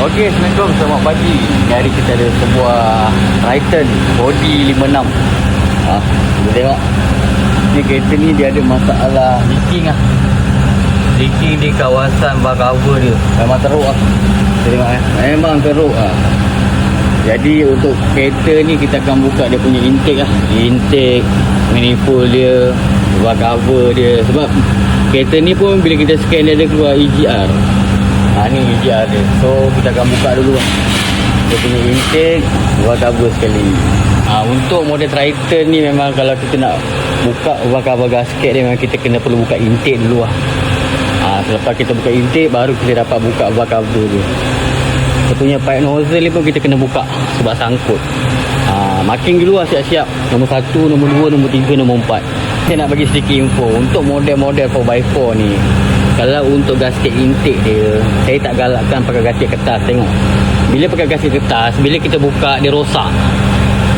Okey, Assalamualaikum, selamat pagi. Hari kita ada sebuah Triton body 56. Kita tengok. Ni kereta ni dia ada masalah leaking lah. Leaking di kawasan bar cover dia. Memang teruk lah. Kita tengok memang teruk lah. Jadi untuk kereta ni kita akan buka dia punya intake lah. Intake, manifold dia, bar cover dia. Sebab kereta ni pun bila kita scan dia ada keluar EGR. Ni EGR dia. So kita akan buka dulu lah. Dia punya intake, bar cover sekali. Untuk model Triton ni memang kalau kita nak buka bar cover gasket dia, memang kita perlu buka intake dulu lah. Selepas kita buka intake, baru kita dapat buka bar cover dia. Dia punya pipe nozzle ni pun kita kena buka sebab sangkut. Marking dulu lah siap-siap. Nombor 1, nombor 2, nombor 3, nombor 4. Saya nak bagi sedikit info untuk model-model 4x4 ni. Kalau untuk gasket intake dia, saya tak galakkan pakai gasket kertas. Tengok, bila pakai gasket kertas, bila kita buka dia rosak.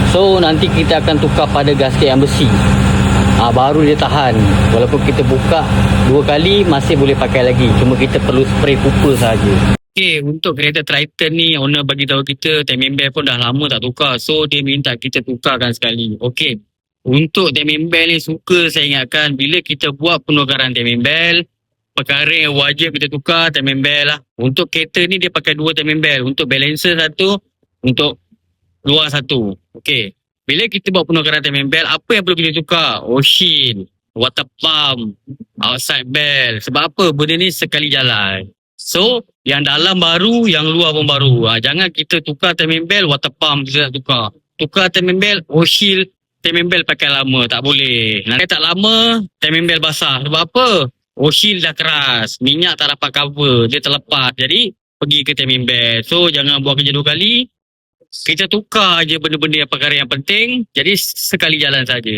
So nanti kita akan tukar pada gasket yang besi. Baru dia tahan. Walaupun kita buka 2 kali masih boleh pakai lagi. Cuma kita perlu spray pupur saja. Okay, untuk kereta Triton ni, owner bagi tahu kita timing belt pun dah lama tak tukar. So, dia minta kita tukarkan sekali. Okay, untuk timing belt ni suka saya ingatkan, bila kita buat penukaran timing belt, perkara yang wajib kita tukar timing belt lah. Untuk kereta ni dia pakai 2 timing belt. Untuk balancer satu, untuk luar satu. Okay, bila kita buat penukaran timing belt, apa yang perlu kita tukar? Oil, water pump, outside belt. Sebab apa? Benda ni sekali jalan. So, yang dalam baru, yang luar pun baru. Jangan kita tukar timing belt, water pump kita tak tukar. Tukar timing belt, oil, timing belt pakai lama. Tak boleh. Nanti tak lama, timing belt basah. Sebab apa? Oil dah keras. Minyak tak dapat cover. Dia terlepas. Jadi, pergi ke timing belt. So, jangan buat kerja 2 kali. Kita tukar je benda-benda yang perkara yang penting. Jadi, sekali jalan saja.